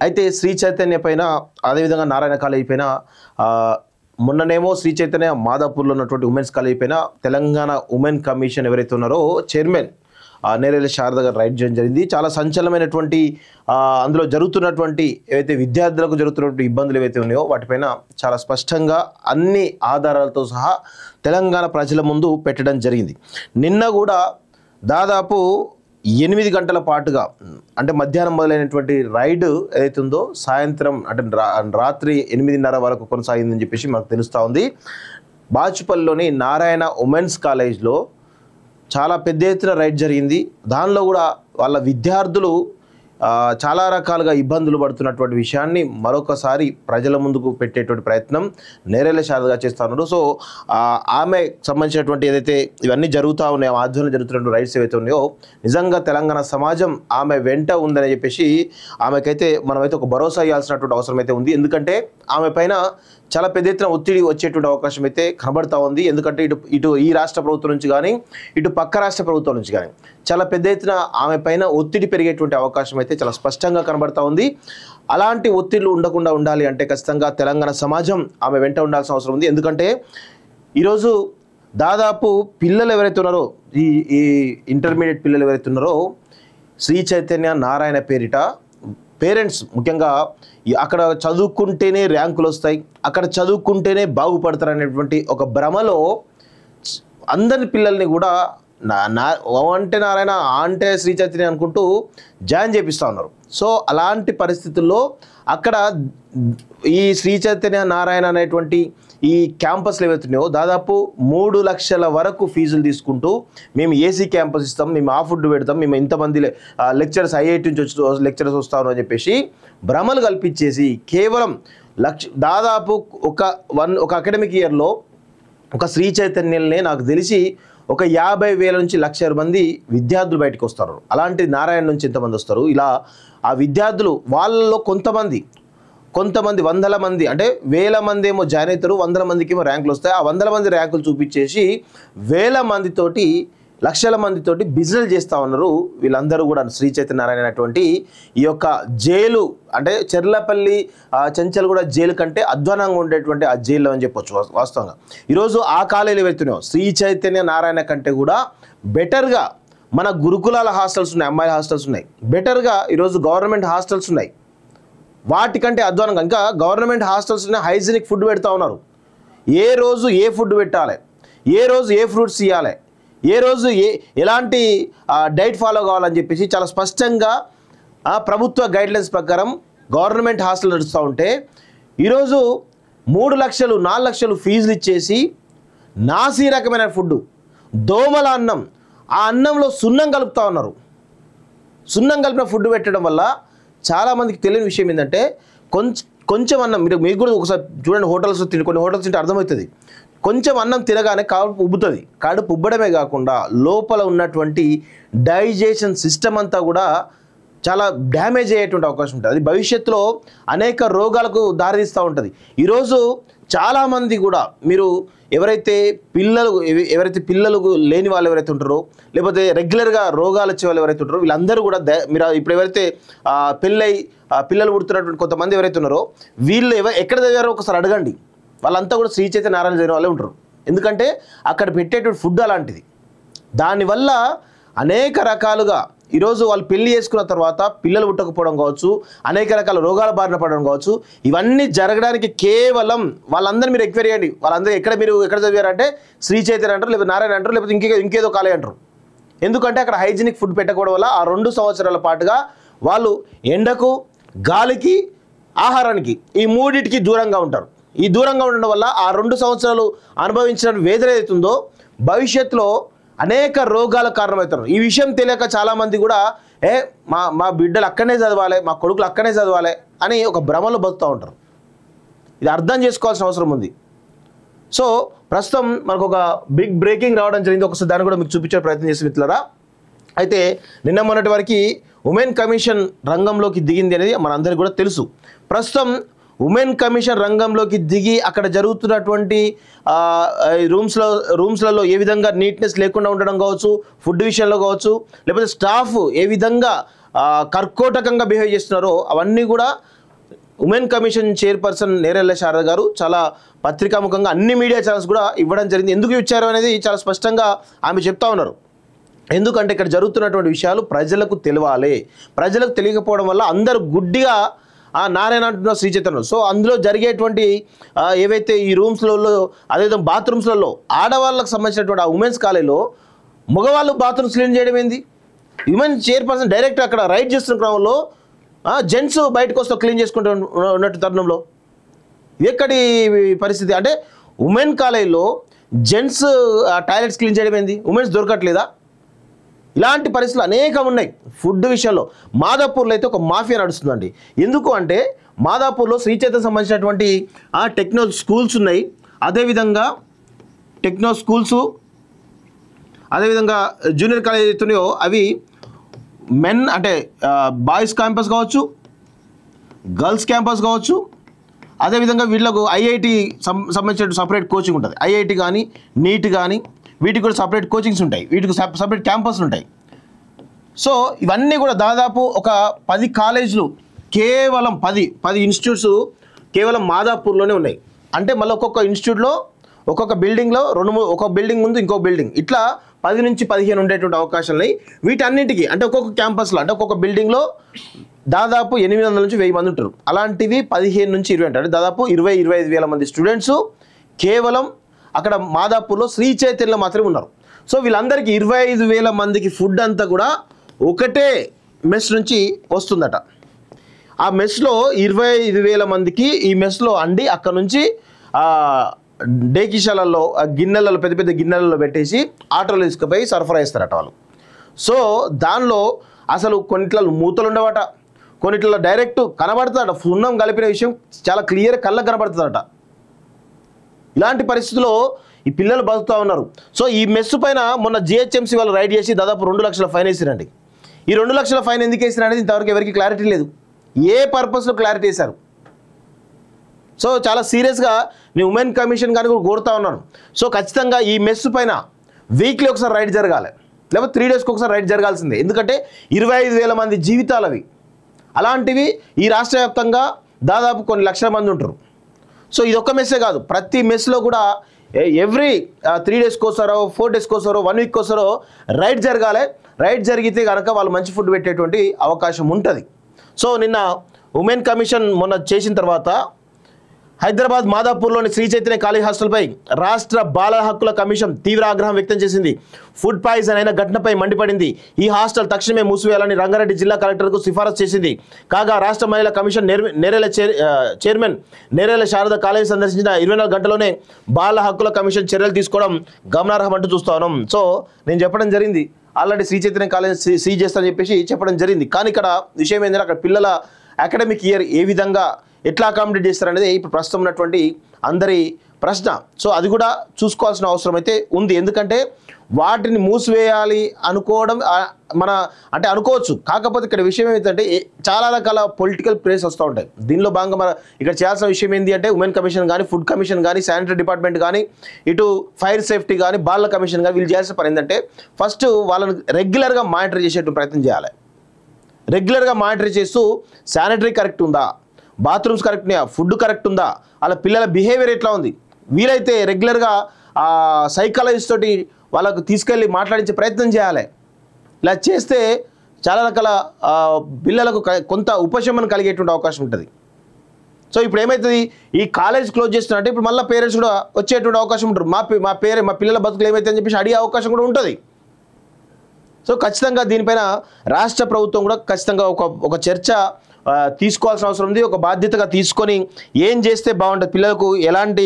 అయితే శ్రీ చైతన్య పైన అదేవిధంగా నారాయణ కాలేజీ పైన మొన్ననేమో శ్రీ చైతన్య మాదాపూర్లో ఉన్నటువంటి ఉమెన్స్ కాలేజీ పైన తెలంగాణ ఉమెన్ కమిషన్ ఎవరైతే ఉన్నారో చైర్మన్ నేరేల శారద గారు రైడ్ చేయడం జరిగింది. చాలా సంచలనమైనటువంటి అందులో జరుగుతున్నటువంటి ఏవైతే విద్యార్థులకు జరుగుతున్నటువంటి ఇబ్బందులు ఏవైతే ఉన్నాయో వాటిపైన చాలా స్పష్టంగా అన్ని ఆధారాలతో సహా తెలంగాణ ప్రజల ముందు పెట్టడం జరిగింది. నిన్న కూడా దాదాపు 8 గంటల పాటుగా అంటే మధ్యాహ్నం మొదలైనటువంటి రైడ్ ఏదైతే ఉందో సాయంత్రం అంటే రాత్రి 8:30 వరకు కొనసాగిందని చెప్పేసి మనకు తెలుస్తూ ఉంది. బాచుపల్లిలోని నారాయణ ఉమెన్స్ కాలేజ్లో చాలా పెద్ద ఎత్తున రైడ్ జరిగింది. దానిలో కూడా వాళ్ళ విద్యార్థులు చాలా రకాలుగా ఇబ్బందులు పడుతున్నటువంటి విషయాన్ని మరొకసారి ప్రజల ముందుకు పెట్టేటువంటి ప్రయత్నం నేరేల శారదగా చేస్తూ ఉన్నారు. సో ఆమె సంబంధించినటువంటి ఏదైతే ఇవన్నీ జరుగుతూ ఉన్నాయో ఆధ్వర్యంలో జరుగుతున్నటువంటి రైడ్స్ ఏవైతే ఉన్నాయో నిజంగా తెలంగాణ సమాజం ఆమె వెంట ఉందని చెప్పేసి ఆమెకైతే మనమైతే ఒక భరోసా ఇవ్వాల్సినటువంటి అవసరం అయితే ఉంది. ఎందుకంటే ఆమె పైన చాలా పెద్ద ఎత్తున ఒత్తిడి వచ్చేటువంటి అవకాశం అయితే కనబడతా ఉంది. ఎందుకంటే ఇటు ఈ రాష్ట్ర ప్రభుత్వం నుంచి కానీ ఇటు పక్క రాష్ట్ర ప్రభుత్వం నుంచి కానీ చాలా పెద్ద ఎత్తున ఆమె పైన ఒత్తిడి పెరిగేటువంటి అవకాశం అయితే చాలా స్పష్టంగా కనబడతా ఉంది. అలాంటి ఒత్తిళ్లు ఉండకుండా ఉండాలి అంటే ఖచ్చితంగా తెలంగాణ సమాజం ఆమె వెంట ఉండాల్సిన అవసరం ఉంది. ఎందుకంటే ఈరోజు దాదాపు పిల్లలు ఎవరైతే ఉన్నారో ఈ ఇంటర్మీడియట్ పిల్లలు ఎవరైతే ఉన్నారో శ్రీ చైతన్య నారాయణ పేరిట పేరెంట్స్ ముఖ్యంగా అక్కడ చదువుకుంటేనే ర్యాంకులు వస్తాయి, అక్కడ చదువుకుంటేనే బాగుపడతారు అనేటువంటి ఒక భ్రమలో అందరి పిల్లల్ని కూడా అంటే నారాయణ అంటే శ్రీ చైతన్య అనుకుంటూ జాయిన్ చేపిస్తూ ఉన్నారు. సో అలాంటి పరిస్థితుల్లో అక్కడ ఈ శ్రీ చైతన్య నారాయణ అనేటువంటి ఈ క్యాంపస్లు ఏవైతున్నాయో దాదాపు 3 లక్షల వరకు ఫీజులు తీసుకుంటూ మేము ఏసీ క్యాంపస్ ఇస్తాం, మేము ఆ ఫుడ్ పెడతాం, మేము ఇంతమంది లెక్చరర్స్ ఐఐటి నుంచి వచ్చి లెక్చరర్స్ వస్తాను అని చెప్పేసి భ్రమలు కల్పించేసి కేవలం దాదాపు ఒక అకాడమిక్ ఇయర్లో ఒక శ్రీ చైతన్యల్నే నాకు తెలిసి ఒక 50,000 నుంచి 1,00,000 మంది విద్యార్థులు బయటకు వస్తారు. అలాంటి నారాయణ నుంచి ఎంతమంది వస్తారు? ఇలా ఆ విద్యార్థులు వాళ్ళలో కొంతమంది వందల మంది అంటే 1,000 మంది ఏమో జాయిన్ అవుతారు, 100 మందికి ఏమో ర్యాంకులు వస్తాయి. ఆ 100 మంది ర్యాంకులు చూపించేసి 1,000 మందితోటి 1,00,000 మందితోటి బిజినెస్ చేస్తూ ఉన్నారు. వీళ్ళందరూ కూడా శ్రీ చైతన్య నారాయణ అనేటువంటి ఈ యొక్క జైలు అంటే చెర్లపల్లి చెంచల్గూడ జైలు కంటే అధ్వానంగా ఉండేటువంటి ఆ జైలు అని చెప్పొచ్చు వాస్తవంగా. ఈరోజు ఆ కాలేజీలు వెళ్తున్నాం శ్రీ చైతన్య నారాయణ కంటే కూడా బెటర్గా మన గురుకులాల హాస్టల్స్ ఉన్నాయి, అమ్మాయిల హాస్టల్స్ ఉన్నాయి, బెటర్గా ఈరోజు గవర్నమెంట్ హాస్టల్స్ ఉన్నాయి. వాటికంటే అధ్వానంగా ఇంకా గవర్నమెంట్ హాస్టల్స్లోనే హైజీనిక్ ఫుడ్ పెడతా ఉన్నారు. ఏ రోజు ఏ ఫుడ్ పెట్టాలి, ఏ రోజు ఏ ఫ్రూట్స్ ఇవ్వాలి, ఏ రోజు ఎలాంటి డైట్ ఫాలో కావాలని చెప్పేసి చాలా స్పష్టంగా ప్రభుత్వ గైడ్లైన్స్ ప్రకారం గవర్నమెంట్ హాస్టల్ నడుస్తూ ఉంటే ఈరోజు 3 లక్షలు 4 లక్షలు ఫీజులు ఇచ్చేసి నాసీ రకమైన ఫుడ్ దోమల అన్నం, ఆ అన్నంలో సున్నం కలుపుతూ ఉన్నారు. సున్నం కలిపిన ఫుడ్ పెట్టడం వల్ల చాలామందికి తెలియని విషయం ఏంటంటే కొంచెం అన్నం మీకు కూడా ఒకసారి చూడండి, హోటల్స్ కొన్ని హోటల్స్ తింటే అర్థమవుతుంది. కొంచెం అన్నం తినగానే కడుపు ఉబ్బుతుంది. కడుపు ఉబ్బడమే కాకుండా లోపల ఉన్నటువంటి డైజెషన్ సిస్టమ్ అంతా కూడా చాలా డ్యామేజ్ అయ్యేటువంటి అవకాశం ఉంటుంది. అది భవిష్యత్తులో అనేక రోగాలకు దారితీస్తూ ఉంటుంది. ఈరోజు చాలామంది కూడా మీరు ఎవరైతే పిల్లలు లేని వాళ్ళు ఎవరైతే ఉంటారో లేకపోతే రెగ్యులర్గా రోగాలు వచ్చే వాళ్ళు ఎవరైతే ఉంటారో వీళ్ళందరూ కూడా మీరు ఇప్పుడు ఎవరైతే పిల్లలు పుడుతున్నటువంటి కొంతమంది ఎవరైతే ఉన్నారో వీళ్ళు ఎక్కడ దగ్గర ఒకసారి అడగండి, వాళ్ళంతా కూడా శ్రీ చైతన్య నారాయణ జరిగిన వాళ్ళే ఉంటారు. ఎందుకంటే అక్కడ పెట్టేటువంటి ఫుడ్ అలాంటిది. దానివల్ల అనేక రకాలుగా ఈరోజు వాళ్ళు పెళ్లి చేసుకున్న తర్వాత పిల్లలు పుట్టకపోవడం కావచ్చు, అనేక రకాల రోగాల బారిన పడడం కావచ్చు, ఇవన్నీ జరగడానికి కేవలం వాళ్ళందరూ మీరు ఎంక్వైరీ చేయండి. వాళ్ళందరూ ఎక్కడ చదివారంటే శ్రీ చైతన్య అంటారు, లేకపోతే నారాయణ అంటారు, లేకపోతే ఇంకేదో కాలేజ్ అంటారు. ఎందుకంటే అక్కడ హైజీనిక్ ఫుడ్ పెట్టకపోవడం వల్ల ఆ 2 సంవత్సరాల పాటుగా వాళ్ళు ఎండకు, గాలికి, ఆహారానికి ఈ మూడింటికి దూరంగా ఉంటారు. ఈ దూరంగా ఉండడం వల్ల ఆ 2 సంవత్సరాలు అనుభవించిన వేదన ఏదైతుందో భవిష్యత్తులో అనేక రోగాలకు కారణమవుతారు. ఈ విషయం తెలియక చాలామంది కూడా మా బిడ్డలు అక్కడనే చదవాలి, మా కొడుకులు అక్కడనే చదవాలి అని ఒక భ్రమలో బతుకుతూ ఉంటారు. ఇది అర్థం చేసుకోవాల్సిన అవసరం ఉంది. సో ప్రస్తుతం మనకు ఒక బిగ్ బ్రేకింగ్ రావడం జరిగింది. ఒకసారి దాన్ని కూడా మీకు చూపించే ప్రయత్నం చేసి మిత్రులారా. అయితే నిన్న మొన్నటి వరకు ఉమెన్ కమిషన్ రంగంలోకి దిగింది అనేది మనందరికీ కూడా తెలుసు. ప్రస్తుతం ఉమెన్ కమిషన్ రంగంలోకి దిగి అక్కడ జరుగుతున్నటువంటి రూమ్స్లలో ఏ విధంగా నీట్నెస్ లేకుండా ఉండడం కావచ్చు, ఫుడ్ విషయంలో కావచ్చు, లేకపోతే స్టాఫ్ ఏ విధంగా కర్కోటకంగా బిహేవ్ చేస్తున్నారో అవన్నీ కూడా women commission chairperson Nerella Sharada గారు చాలా పత్రికాముఖంగా అన్ని మీడియా ఛానల్స్ కూడా ఇవ్వడం జరిగింది. ఎందుకు ఇచ్చారు అనేది చాలా స్పష్టంగా ఆమె చెప్తా ఉన్నారు. ఎందుకంటే ఇక్కడ జరుగుతున్నటువంటి విషయాలు ప్రజలకు తెలియాలి. ప్రజలకు తెలియకపోవడం వల్ల అందరూ గుడ్డిగా నారాయణ అంటున్న శ్రీ చైతన్యం. సో అందులో జరిగేటువంటి ఏవైతే ఈ రూమ్స్లలో అదేవిధంగా బాత్రూమ్స్లలో ఆడవాళ్ళకు సంబంధించినటువంటి ఆ ఉమెన్స్ కాలేజీలో మగవాళ్ళు బాత్రూమ్స్ క్లీన్ చేయడం ఏంది? ఉమెన్ చైర్పర్సన్ డైరెక్ట్ అక్కడ రైడ్ చేస్తున్న క్రమంలో జెంట్స్ బయటకు వస్తూ క్లీన్ చేసుకుంటూ ఉన్నట్టు తరుణంలో ఎక్కడి పరిస్థితి? అంటే ఉమెన్ కాలేజీలో జెంట్స్ టాయిలెట్స్ క్లీన్ చేయడం ఏంది? ఉమెన్స్ దొరకట్లేదా? ఇలాంటి పరిస్థితులు అనేకం ఉన్నాయి. ఫుడ్ విషయంలో మాదాపూర్లో అయితే ఒక మాఫియా నడుస్తుందండి. ఎందుకు అంటే మాదాపూర్లో శ్రీ చైతన్య సంబంధించినటువంటి టెక్నో స్కూల్స్ ఉన్నాయి. అదేవిధంగా టెక్నో స్కూల్స్ అదేవిధంగా జూనియర్ కాలేజ్ అవుతున్నాయో అవి మెన్ అంటే బాయ్స్ క్యాంపస్ కావచ్చు, గర్ల్స్ క్యాంపస్ కావచ్చు. అదేవిధంగా వీళ్ళకు ఐఐటి సంబంధించిన సపరేట్ కోచింగ్ ఉంటుంది. ఐఐటి కానీ నీట్ కానీ వీటికి కూడా సపరేట్ కోచింగ్స్ ఉంటాయి, వీటికి సపరేట్ క్యాంపస్లు ఉంటాయి. సో ఇవన్నీ కూడా దాదాపు ఒక 10 కాలేజీలు కేవలం 10 ఇన్స్టిట్యూట్స్ కేవలం మాదాపూర్లోనే ఉన్నాయి. అంటే మళ్ళీ ఒక్కొక్క ఇన్స్టిట్యూట్లో ఒక్కొక్క బిల్డింగ్లో ఒక బిల్డింగ్ ముందు ఇంకో బిల్డింగ్ ఇట్లా 10 నుంచి 15 ఉండేటువంటి అవకాశాలు ఉన్నాయి. వీటన్నిటికీ అంటే ఒక్కొక్క క్యాంపస్లో అంటే ఒక్కొక్క బిల్డింగ్లో దాదాపు 800 నుంచి 1000 మంది ఉంటారు. అలాంటివి 15 నుంచి 20 అంటే దాదాపు 20-25 వేల మంది స్టూడెంట్స్ కేవలం అక్కడ మాదాపూర్లో శ్రీ చైతన్యలో మాత్రమే ఉన్నారు. సో వీళ్ళందరికీ 25,000 మందికి ఫుడ్ అంతా కూడా ఒకటే మెస్ నుంచి వస్తుందట. ఆ మెస్లో 25,000 మందికి ఈ మెస్లో అండి అక్కడ నుంచి డేకిషాలలో గిన్నెలలో పెద్ద పెద్ద గిన్నెలలో పెట్టేసి ఆటోలో తీసుకుపోయి సరఫరా చేస్తారట వాళ్ళు. సో దానిలో అసలు కొన్నిట్లలో మూతలు ఉండవట, కొన్నిట్లలో డైరెక్ట్ కనబడుతుందట. సున్నం కలిపిన విషయం చాలా క్లియర్ కళ్ళకు కనబడుతుందట. ఇలాంటి పరిస్థితుల్లో ఈ పిల్లలు బతుకుతూ ఉన్నారు. సో ఈ మెస్సు పైన మొన్న జిహెచ్ఎంసీ వాళ్ళు రైడ్ చేసి దాదాపు 2 లక్షల ఫైన్ వేసిరండి. ఈ 2 లక్షల ఫైన్ ఎందుకు వేసిరు అనేది ఇంతవరకు ఎవరికి క్లారిటీ లేదు. ఏ పర్పస్లో క్లారిటీ వేశారు? సో చాలా సీరియస్గా నేను ఉమెన్ కమిషన్ కానీ కూడా కోరుతా ఉన్నాను. సో ఖచ్చితంగా ఈ మెస్సు పైన వీక్లీ ఒకసారి రైడ్ జరగాలి, లేకపోతే 3 డేస్కి ఒకసారి రైడ్ జరగాల్సిందే. ఎందుకంటే 25,000 మంది జీవితాలు అవి. అలాంటివి ఈ రాష్ట్ర వ్యాప్తంగా దాదాపు కొన్ని లక్షల మంది ఉంటారు. సో ఇది ఒక్క మెస్సే కాదు, ప్రతి మెస్లో కూడా ఎవ్రీ 3 డేస్కి వస్తారో 4 డేస్కి వస్తారో 1 వీక్కి వస్తారో రైడ్ జరగాలి. రైడ్ జరిగితే కనుక వాళ్ళు మంచి ఫుడ్ పెట్టేటువంటి అవకాశం ఉంటుంది. సో నిన్న ఉమెన్ కమిషన్ మొన్న చేసిన తర్వాత హైదరాబాద్ మాదాపూర్లోని శ్రీ చైతన్య కాలేజ్ హాస్టల్పై రాష్ట్ర బాల హక్కుల కమిషన్ తీవ్ర ఆగ్రహం వ్యక్తం చేసింది. ఫుడ్ పాయిజన్ అయిన ఘటనపై మండిపడింది. ఈ హాస్టల్ తక్షణమే మూసివేయాలని రంగారెడ్డి జిల్లా కలెక్టర్కు సిఫారసు చేసింది. కాగా రాష్ట్ర మహిళా commission chairman Nerella Sharada college సందర్శించిన 24 గంటలోనే బాల హక్కుల కమిషన్ చర్యలు తీసుకోవడం గమనార్హం అంటూ చూస్తా ఉన్నాం. సో నేను చెప్పడం జరిగింది already Shri Chaitanya college seize చేస్తానని చెప్పేసి చెప్పడం జరిగింది. కానీ ఇక్కడ విషయం ఏంటంటే అక్కడ పిల్లల అకాడమిక్ ఇయర్ ఏ విధంగా ఎట్లా అకామిడేట్ చేస్తారనేది ఇప్పుడు ప్రస్తుతం ఉన్నటువంటి అందరి ప్రశ్న. సో అది కూడా చూసుకోవాల్సిన అవసరం అయితే ఉంది. ఎందుకంటే వాటిని మూసివేయాలి అనుకోవడం మన అంటే అనుకోవచ్చు. కాకపోతే ఇక్కడ విషయం ఏమిటంటే చాలా రకాల పొలిటికల్ ప్రెస్ వస్తూ ఉంటాయి. దీనిలో భాగంగా మన ఇక్కడ చేయాల్సిన విషయం ఏంటి అంటే ఉమెన్ కమిషన్ కానీ, ఫుడ్ కమిషన్ కానీ, శానిటరీ డిపార్ట్మెంట్ కానీ, ఇటు ఫైర్ సేఫ్టీ కానీ, బాల కమిషన్ కానీ వీళ్ళు చేయాల్సిన పని ఏంటంటే ఫస్ట్ వాళ్ళని రెగ్యులర్గా మానిటర్ చేసేటువంటి ప్రయత్నం చేయాలి. రెగ్యులర్గా మానిటర్ చేస్తూ శానిటరీ కరెక్ట్ ఉందా, బాత్రూమ్స్ కరెక్ట్ ఉన్నాయా, ఫుడ్ కరెక్ట్ ఉందా, అలా పిల్లల బిహేవియర్ ఎట్లా ఉంది, వీలైతే రెగ్యులర్గా సైకాలజిస్ట్ తోటి వాళ్ళకు తీసుకెళ్ళి మాట్లాడించే ప్రయత్నం చేయాలి. ఇలా చేస్తే చాలా రకాల పిల్లలకు కొంత ఉపశమనం కలిగేటువంటి అవకాశం ఉంటుంది. సో ఇప్పుడు ఏమవుతుంది, ఈ కాలేజ్ క్లోజ్ చేస్తున్నట్టే ఇప్పుడు మళ్ళీ పేరెంట్స్ కూడా వచ్చేటువంటి అవకాశం ఉంటుంది. మా పిల్లల బతుకులు ఏమైతే అని చెప్పేసి అడిగే అవకాశం కూడా ఉంటుంది. సో ఖచ్చితంగా దీనిపైన రాష్ట్ర ప్రభుత్వం కూడా ఖచ్చితంగా ఒక చర్చ తీసుకోవాల్సిన అవసరం ఉంది. ఒక బాధ్యతగా తీసుకొని ఏం చేస్తే బాగుంటుంది, పిల్లలకు ఎలాంటి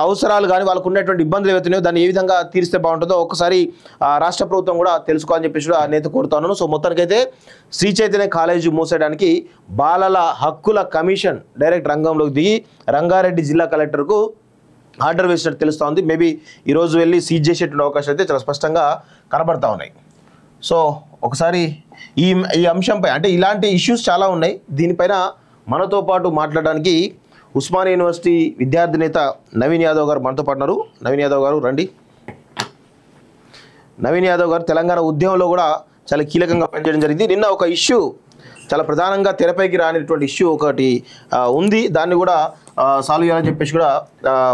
అవసరాలు కానీ వాళ్ళకు ఉన్నటువంటి ఇబ్బందులు ఏవైతున్నాయో దాన్ని ఏ విధంగా తీరిస్తే బాగుంటుందో ఒకసారి రాష్ట్ర ప్రభుత్వం కూడా తెలుసుకోవాలని చెప్పేసి కూడా నేత కోరుతా ఉన్నాను. సో మొత్తానికైతే శ్రీ చైతన్య కాలేజీ మూసేయడానికి బాలల హక్కుల కమిషన్ డైరెక్ట్ రంగంలోకి దిగి రంగారెడ్డి జిల్లా కలెక్టర్కు ఆర్డర్ వేసినట్టు తెలుస్తూ ఉంది. మేబీ ఈరోజు వెళ్ళి సీజ్ చేసేటువంటి అవకాశాలు అయితే చాలా స్పష్టంగా కనబడతా ఉన్నాయి. సో ఒకసారి ఈ అంశంపై అంటే ఇలాంటి ఇష్యూస్ చాలా ఉన్నాయి. దీనిపైన మనతో పాటు మాట్లాడడానికి ఉస్మానియా యూనివర్సిటీ విద్యార్థి నేత నవీన్ యాదవ్ గారు మనతో పాటు ఉన్నారు. నవీన్ యాదవ్ గారు రండి. నవీన్ యాదవ్ గారు తెలంగాణ ఉద్యమంలో కూడా చాలా కీలకంగా పనిచేయడం జరిగింది. నిన్న ఒక ఇష్యూ చాలా ప్రధానంగా తెరపైకి రానిటువంటి ఇష్యూ ఒకటి ఉంది, దాన్ని కూడా సాల్వ్ చేయాలని చెప్పేసి కూడా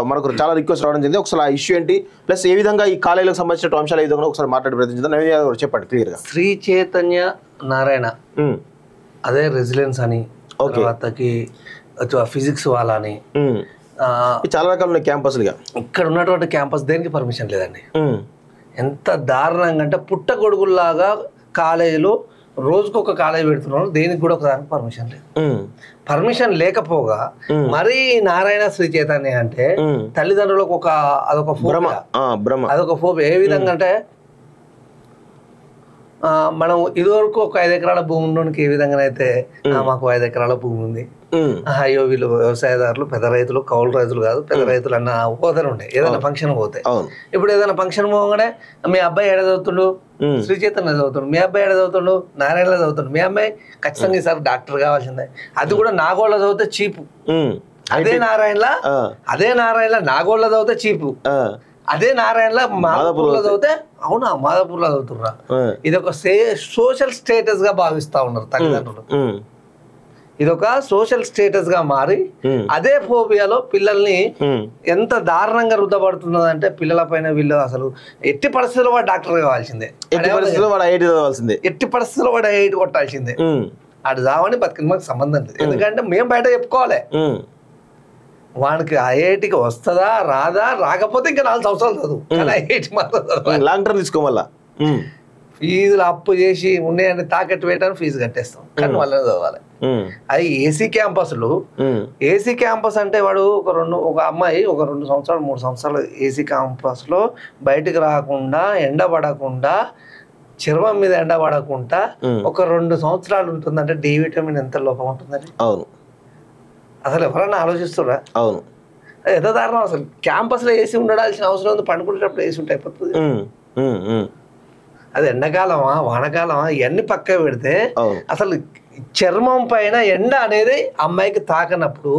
మనకు చాలా రిక్వెస్ట్ రావడం జరిగింది. ఒకసారి ఆ ఇష్యూ ఏంటి, ప్లస్ ఏ విధంగా ఈ కాలేజీలకు సంబంధించిన అంశాలు ఏ విధంగా ఒకసారి మాట్లాడి ప్రయత్నించారు. నవీన్ యాదవ్ చెప్పండి క్లియర్గా. శ్రీ చైతన్య నారాయణ అదే రెసిడెన్స్ అని, తర్వాతకి ఫిజిక్స్ వాళ్ళని చాలా రకాలు ఉన్నాయి క్యాంపస్లుగా. ఇక్కడ ఉన్నటువంటి క్యాంపస్ దేనికి పర్మిషన్ లేదండి. ఎంత దారుణంగా అంటే పుట్టగొడుగుల్లాగా కాలేజీలో రోజుకొక కాలేజీ పెడుతున్నారు, దేనికి కూడా ఒకదానికి పర్మిషన్ లేదు. పర్మిషన్ లేకపోగా మరీ నారాయణ శ్రీ చైతన్య అంటే తల్లిదండ్రులకు అదొక ఫోబియా. ఏ విధంగా అంటే మనం ఇదివరకు ఒక 5 ఎకరాల భూమి ఉండడానికి ఏ విధంగా అయితే మాకు 5 ఎకరాల భూమి ఉంది, అయ్యో వీళ్ళు వ్యవసాయదారులు పెద్ద రైతులు, కౌలు రైతులు కాదు పెద్ద రైతులు అన్న పోతనే ఉండే ఏదైనా ఫంక్షన్ పోతే. ఇప్పుడు ఏదైనా ఫంక్షన్ పోగానే మీ అబ్బాయి ఏడ చదువుతుండు, శ్రీ చైతన్య చదువుతుండు, మీ అబ్బాయి ఏడ చదువుతుండు, నారాయణలో చదువుతుండు, మీ అబ్బాయి ఖచ్చితంగా ఈసారి డాక్టర్ కావాల్సిందే, అది కూడా నాగోళ్ళ చదివితే చీపు. అదే నారాయణలో నాగోళ్ళ చదివితే చీపు, అదే నారాయణలో మాదాపూర్లో చదివితే అవునా మాదాపూర్లో చదువుతుర్రా. ఇది ఒక సోషల్ స్టేటస్ గా భావిస్తా ఉన్నారు తల్లిదండ్రులు. ఇదొక సోషల్ స్టేటస్ గా మారి అదే ఫోబియాలో పిల్లల్ని ఎంత దారుణంగా రుద్దబడుతున్నది అంటే పిల్లల పైన వీళ్ళు అసలు ఎట్టి పరిస్థితుల్లో వాడు డాక్టర్ కావాల్సిందే, ఎట్టి పరిస్థితుల్లో వాడు ఐఐటి కొట్టాల్సిందే. అటు చావని బతికి మాకు సంబంధం లేదు, ఎందుకంటే మేము బయట చెప్పుకోవాలి. వానికి ఐఐటికి వస్తుందా రాదా, రాకపోతే ఇంకా 4 సంవత్సరాలు చదువు, కానీ ఐఐటి మాత్రం లాంగ్ టర్మ్ తీసుకోవాలా. ఫీజులు అప్పు చేసి ఉన్నాయని తాకట్టు పెట్టాను, ఫీజు కట్టేస్తాం, కానీ వాళ్ళని చదవాలి. అది ఏసీ క్యాంపస్లు. ఏసీ క్యాంపస్ అంటే వాడు ఒక అమ్మాయి ఒక 2 సంవత్సరాలు 3 సంవత్సరాలు ఏసీ క్యాంపస్ లో బయటకు రాకుండా, ఎండబడకుండా, చర్మం మీద ఎండబడకుండా ఒక 2 సంవత్సరాలు ఉంటుందంటే డి విటమిన్ ఎంత లోపం ఉంటుందని అవును అసలు ఎవరన్నా ఆలోచిస్తురా? అవును, ఎంత దారుణం. అసలు క్యాంపస్ లో ఏసీ ఉండాల్సిన అవసరం ఉంది, పండుకునేటప్పుడు ఏసీ ఉంటే అయిపోతుంది. అది ఎండాకాలమా వానకాలమా ఇవన్నీ పక్క పెడితే అసలు చర్మం పైన ఎండ అనేది అమ్మాయికి తాకనప్పుడు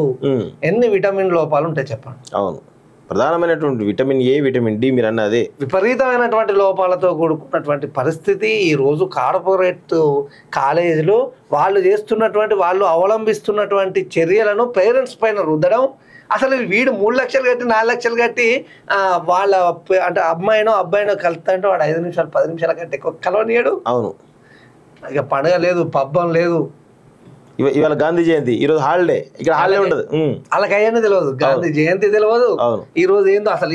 ఎన్ని విటమిన్ లోపాలు ఉంటాయి చెప్పండి. అవును, ప్రధానమైనటువంటి విటమిన్ ఏ, విటమిన్ డి మీరు అన్నది విపరీతమైనటువంటి లోపాలతో కూడుకున్నటువంటి పరిస్థితి ఈ రోజు కార్పొరేట్ కాలేజీలు వాళ్ళు అవలంబిస్తున్నటువంటి చర్యలను పేరెంట్స్ పైన రుద్దడం. అసలు వీడు 3 లక్షలు కట్టి 4 లక్షలు కట్టి వాళ్ళ అంటే అబ్బాయినో కలుపుతాంటే వాడు 5 నిమిషాలు 10 నిమిషాల కంటే ఎక్కువ కలవనీయడు. అవును, ఇక పండుగ లేదు, పబ్బం లేదు. ఇవాళ గాంధీ జయంతి, ఈరోజు హాలిడే, ఇక్కడ హాలిడే ఉండదు. వాళ్ళకి అయ్యని తెలియదు, గాంధీ జయంతి తెలియదు, ఈ రోజు ఏందో అసలు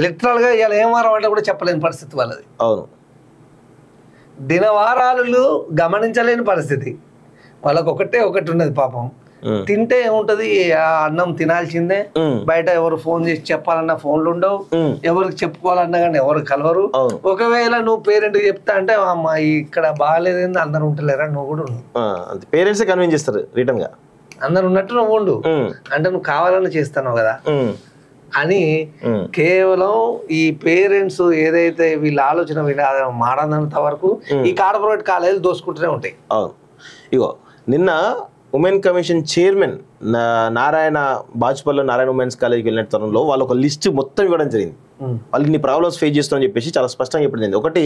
లిటరల్ గా ఇవాళ ఏం వారం అంటే కూడా చెప్పలేని పరిస్థితి వాళ్ళది. అవును, దినవారాలు గమనించలేని పరిస్థితి వాళ్ళకి. ఒకటి ఉన్నది పాపం, తింటే ఏముంటది, అన్నం తినాల్సిందే. బయట ఎవరు ఫోన్ చేసి చెప్పాలన్నా ఫోన్లు ఉండవు, ఎవరికి చెప్పుకోవాలన్నా కానీ ఎవరు కలవరు. ఒకవేళ నువ్వు పేరెంట్ చెప్తా అంటే అమ్మా ఇక్కడ బాగాలేదేంది, అందరు ఉంటలేరా, నువ్వు కూడా ఉండు. పేరెంట్స్ కన్విన్స్ చేస్తారు రిటర్న్ గా, అందరు ఉన్నట్టు నువ్వు ఉండు అంటే నువ్వు కావాలని చేస్తావు కదా అని కేవలం ఈ పేరెంట్స్ ఏదైతే వీళ్ళ ఆలోచన మాడనంత వరకు ఈ కార్పొరేట్ కాలేజీలు దోసుకుంటూనే ఉంటాయి. అవును, ఇగో నిన్న ఉమెన్ కమిషన్ చైర్మన్ నారాయణ బాజ్పల్లిలో నారాయణ ఉమెన్స్ కాలేజ్కి వెళ్ళిన తరుణంలో వాళ్ళు ఒక లిస్ట్ మొత్తం ఇవ్వడం జరిగింది. వాళ్ళు ఇన్ని ప్రాబ్లమ్స్ ఫేస్ చేస్తామని చెప్పేసి చాలా స్పష్టంగా చెప్పడం జరిగింది. ఒకటి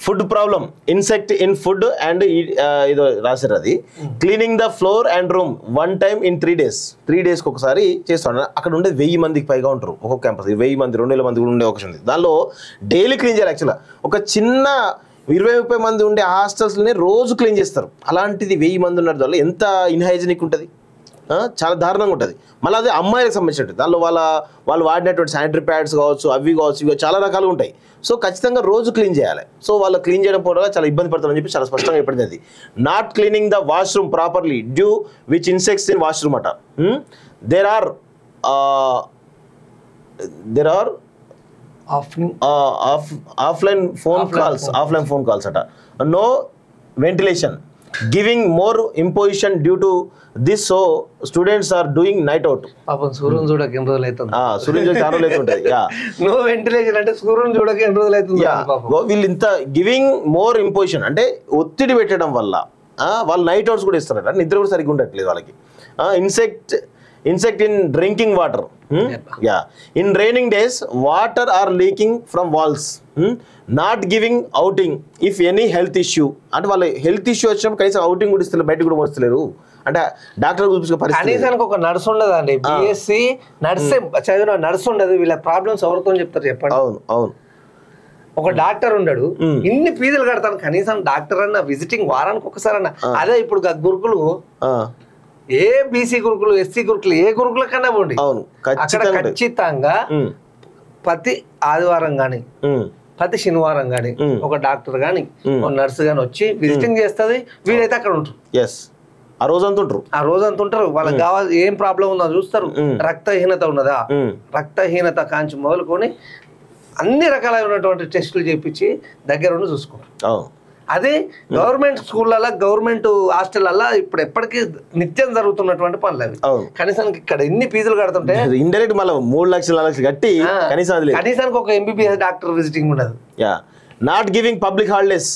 food problem, insect in food and ఏదో రాశారు, అది cleaning the floor and room 1 time in 3 days. 3 daysకి ఒకసారి చేస్తాడు. అక్కడ ఉండే 1000 మందికి పైగా ఉంటారు ఒక్కొక్క క్యాంపస్, 1000 మంది 2000 మంది కూడా ఉండే అవకాశం ఉంది. దానిలో డైలీ క్లీన్ చేయాలి. యాక్చువల్గా ఒక చిన్న 20-30 మంది ఉండే హాస్టల్స్ని రోజు క్లీన్ చేస్తారు. అలాంటిది 1000 మంది ఉన్నారు, దానిలో ఎంత ఇన్హైజీనిక్ ఉంటుంది, చాలా దారుణంగా ఉంటుంది. మళ్ళీ అదే అమ్మాయిలకు సంబంధించినట్టు దానిలో వాళ్ళు వాడినటువంటి శానిటరీ ప్యాడ్స్ కావచ్చు, అవి కావచ్చు, ఇవి చాలా రకాలు ఉంటాయి. సో ఖచ్చితంగా రోజు క్లీన్ చేయాలి. సో వాళ్ళు క్లీన్ చేయడం పోవడం చాలా ఇబ్బంది పడతారని చెప్పి చాలా స్పష్టంగా చెప్పడింది. Not cleaning the washroom properly due which insects in washroom అట. There are offline phone calls అట. No ventilation, giving more imposition due to this. So students are doing night out. సూర్యుని చూడక ఎన్ని రోజులు అవుతుంది, సూర్యుని చూడక 6 రోజులు అవుతుంటది. నో వెంటిలేషన్ అంటే సూర్యుని చూడక ఎన్ని రోజులు అవుతుంది. వీళ్ళు ఇంత గివింగ్ మోర్ ఇంపోజిషన్ అంటే ఒత్తిడి పెట్టడం వల్ల వాళ్ళు నైట్ అవుట్స్ కూడా ఇస్తారట, నిద్ర కూడా సరిగ్గా ఉండట్లేదు వాళ్ళకి. Insect in drinking water. In raining days, water are leaking from walls. Not giving outing if any health issue అంటే వాళ్ళు హెల్త్ ఇష్యూ వచ్చినప్పుడు కనీసం అవుటింగ్ కూడా ఇస్తారు, బయటకు కూడా వస్తలేరు అంటే డాక్టర్ చూపించుకునే పరిస్థితి. కనీసానికి ఒక నర్స్ ఉండదండి, బిఎస్సి నర్సే చదివిన నర్స్ ఉండదు, వీళ్ళ ప్రాబ్లమ్స్ ఎవరితో చెప్తారు చెప్పండి. అవును అవును. ఒక డాక్టర్ ఉండడు, ఇన్ని ఫీజులు కడతాను, కనీసం డాక్టర్ అన్న విజిటింగ్ వారానికి ఒకసారి అన్న. అదే ఇప్పుడు గురుకులు ఏ బీసీ గురుకులు ఎస్సీ గురుకులు ఏ గురుకుల కన్నా పోండి, అక్కడ ఖచ్చితంగా ప్రతి ఆదివారం గాని ప్రతి శనివారం గాని ఒక డాక్టర్ గాని ఒక నర్సు గాని వచ్చి విజిటింగ్ చేస్తుంది. వీళ్ళైతే అక్కడ ఉంటారు, ఆ రోజంతా ఉంటారు, ఆ రోజంతా ఉంటారు. వాళ్ళకి కావాలి ఏం ప్రాబ్లం ఉందో చూస్తారు, రక్తహీనత ఉన్నదా, రక్తహీనత కాంచి మొదలుకొని అన్ని రకాలైనటువంటి టెస్టులు చేయించి దగ్గర ఉండి చూసుకుంటారు. అదే గవర్నమెంట్ స్కూళ్ళల్లో గవర్నమెంట్ హాస్టల్లో ఇప్పుడు ఎప్పటికీ నిత్యం జరుగుతున్నటువంటి పనులు అవి. కనీసానికి ఇక్కడ ఎన్ని ఫీజులు కడుతుంటే ఇండైరెక్ట్ మళ్ళీ 3 లక్షలు 4 లక్షలు కట్టి కనీసానికి ఒక ఎంబీబీఎస్ డాక్టర్ విజిటింగ్ ఉండదు. Not giving public holidays,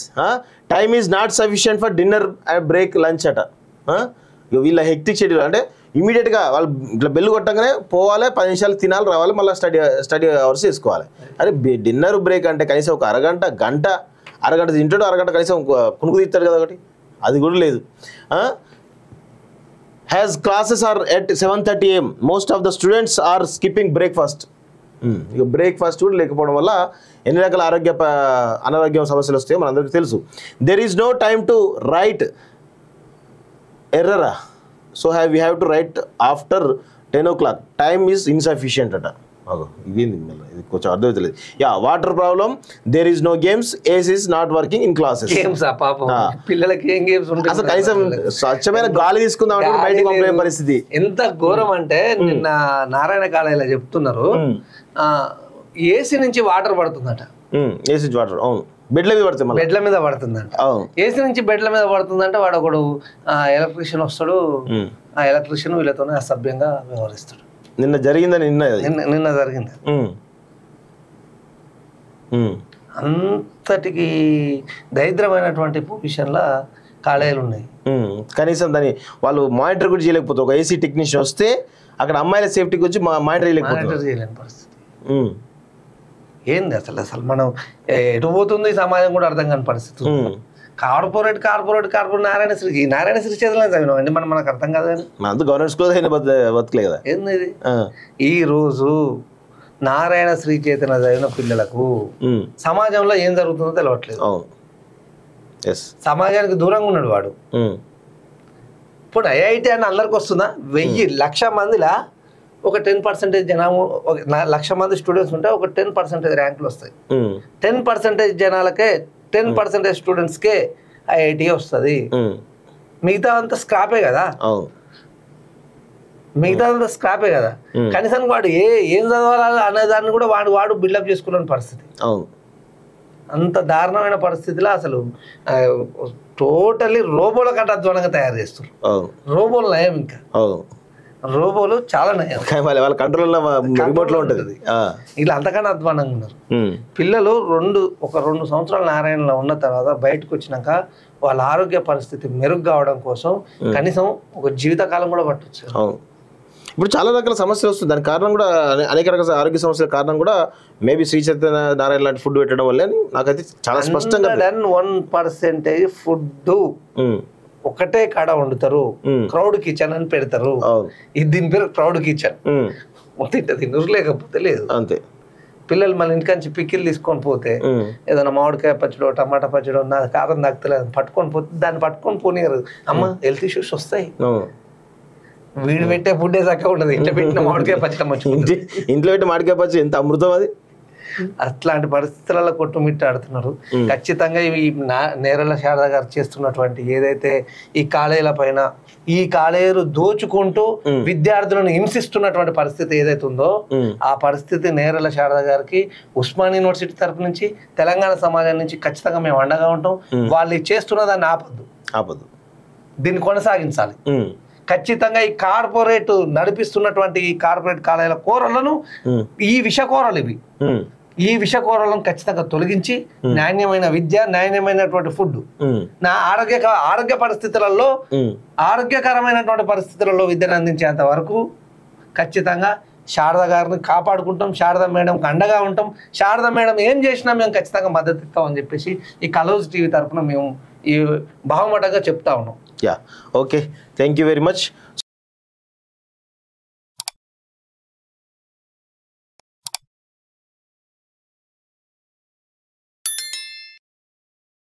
time is not sufficient for dinner break lunch అట. వీళ్ళ హెక్టిక్ షెడ్యూల్ అంటే ఇమీడియట్గా వాళ్ళు ఇట్లా బెల్లు కొట్టగానే పోవాలి, 10 నిమిషాలు తినాలి, రావాలి, మళ్ళీ స్టడీ అవర్స్ వేసుకోవాలి. అరే డిన్నర్ బ్రేక్ అంటే కనీసం ఒక అరగంట తింటాడు, అరగంట కనీసం కునుకు తీస్తాడు కదా, ఒకటి అది కూడా లేదు. As classes are at 7:30 AM, most of the students are skipping breakfast. ఇక బ్రేక్ఫాస్ట్ కూడా లేకపోవడం వల్ల ఎన్ని రకాల అనారోగ్యం సమస్యలు వస్తాయో మనందరికీ తెలుసు. There is no time to write ఎర్రరా, so we have to write after 10 o'clock, time is insufficient అట. ఇదేంది ఇది కొంచెం అర్థమవుతలేదు. Water problem, there is no games, AC is not working in classes. పిల్లలకి ఏం గేమ్స్ ఉంటాయి, అసలు కనీసం స్వచ్ఛమైన గాలి తీసుకుందాం అంటే బయటకు పంపే పరిస్థితి. ఎంత ఘోరం అంటే నిన్న నారాయణ కాలేజీలో చెప్తున్నారు, ఏసీ నుంచి వాటర్ పడుతుందట. ఏసీ వాటర్, అవును, బెడ్ల మీద పడుతుందంట. ఏసీ నుంచి బెడ్ల మీద పడుతుందంటే వాడు ఒకడు ఎలక్ట్రీషియన్ వస్తాడు, ఆ ఎలక్ట్రీషియన్ వీళ్ళతోనే అసభ్యంగా వ్యవహరిస్తాడు. నిన్న జరిగిందని నిన్న జరిగింది. అంతటికి దరిద్రమైనటువంటి పొజిషన్లో కాలేజీలు ఉన్నాయి. కనీసం దాన్ని వాళ్ళు మానిటర్ కూడా చేయలేకపోతే, ఒక ఏసీ టెక్నీషియన్ వస్తే అక్కడ అమ్మాయిల సేఫ్టీ గురించి మానిటర్ చేయలేని పరిస్థితి. ఏంది అసలు మనం ఎటు పోతుంది సమాజం కూడా అర్థం కాని పరిస్థితి. కార్పొరేట్ నారాయణశ్రీ చేతుల్లో చదివినాం అండి మనం, మనకు అర్థం కాదు కానీ గవర్నమెంట్ స్కూల్ బతుకులే కదా. ఏంది ఈ రోజు నారాయణశ్రీ చేతన చదివిన పిల్లలకు సమాజంలో ఏం జరుగుతుందో తెలియట్లేదు. సమాజానికి దూరంగా ఉన్నాడు వాడు. ఇప్పుడు ఐఐటి అని అందరికి వస్తుందా? 1,00,000 మందిలా ఒక 10% జనాభా, 1,00,000 మంది స్టూడెంట్స్ ఉంటే ఒక 10% ర్యాంకులు వస్తాయి. 10% జనాలకే 10% స్టూడెంట్స్కే ఐఐటి వస్తుంది. మిగతా అంతా స్క్రాపే కదా, కనీసం వాడు ఏం చదవాలి అనే దాన్ని కూడా వాడు బిల్డప్ చేసుకున్న పరిస్థితి. అంత దారుణమైన పరిస్థితిలో అసలు టోటల్లీ రోబోల కంటే అధ్వానంగా తయారు చేస్తారు. రోబోలు నయం, ఇంకా రోబోలు చాలా నయం, వాళ్ళ కంట్రోల్ రిమోట్ లో ఉంటుంది. ఇలా అంతకన్నా అధ్వానంగా ఉన్నారు పిల్లలు. 2 సంవత్సరాలు నారాయణలో ఉన్న తర్వాత బయటకు వచ్చినాక వాళ్ళ ఆరోగ్య పరిస్థితి మెరుగు కావడం కోసం కనీసం ఒక జీవితకాలం కూడా పట్టొచ్చు. ఇప్పుడు చాలా రకాల సమస్యలు వస్తుంది, దానికి కారణం కూడా అనేక రకాల ఆరోగ్య సమస్యల కారణం కూడా మేబీ శ్రీ చైతన్య నారాయణ లాంటి ఫుడ్ పెట్టడం వల్ల నాకైతే చాలా స్పష్టంగా 1% ఫుడ్ ఒకటే కాడ వండుతారు, క్రౌడ్ కిచెన్ అని పెడతారు. దీని పేరు క్రౌడ్ కిచెన్. తింటారు లేకపోతే లేదు అంతే. పిల్లలు మన ఇంటికాంచి పిక్కిలు తీసుకొని పోతే ఏదైనా మామిడికాయ పచ్చడో టమాటా పచ్చడో నా కారం దక్కుతలేదు పట్టుకొని పోతే దాన్ని పట్టుకొని పోనీరు, అమ్మ హెల్త్ ఇష్యూస్ వస్తాయి. వీడు పెట్టే ఫుడ్ చక్కగా ఉండదు, ఇంట్లో పెట్టిన మామిడికాయ పచ్చడి మంచి, ఇంట్లో పెట్టిన మామిడికాయ పచ్చడి ఎంత అమృతం అది. అట్లాంటి పరిస్థితులలో కొట్టుమిట్టాడుతున్నారు. ఖచ్చితంగా ఈ నేరల శారద గారు చేస్తున్నటువంటి ఏదైతే ఈ కాలేజీల పైన ఈ కాలేజీలు దోచుకుంటూ విద్యార్థులను హింసిస్తున్నటువంటి పరిస్థితి ఏదైతే ఉందో ఆ పరిస్థితి నేరల శారద గారికి ఉస్మాన్ యూనివర్సిటీ తరపు నుంచి తెలంగాణ సమాజం నుంచి ఖచ్చితంగా మేము అండగా ఉంటాం. వాళ్ళు చేస్తున్న దాన్ని ఆపద్దు, దీన్ని కొనసాగించాలి. ఖచ్చితంగా ఈ కార్పొరేట్ నడిపిస్తున్నటువంటి ఈ కార్పొరేట్ కాలేజీల కూరలను ఈ విషకూరలు ఈ విషకూరలను ఖచ్చితంగా తొలగించి నాణ్యమైన విద్య, నాణ్యమైనటువంటి ఫుడ్, నా ఆరోగ్య పరిస్థితులలో ఆరోగ్యకరమైనటువంటి పరిస్థితులలో విద్యను అందించేంత వరకు ఖచ్చితంగా శారద గారిని కాపాడుకుంటాం, శారద మేడంకి అండగా ఉంటాం, శారద మేడం ఏం చేసినా మేము ఖచ్చితంగా మద్దతు ఇస్తాం అని చెప్పేసి ఈ కలౌజ్ టీవీ తరఫున మేము ఈ బహుమతంగా చెప్తా ఉన్నాం. Yeah, okay, thank you very much.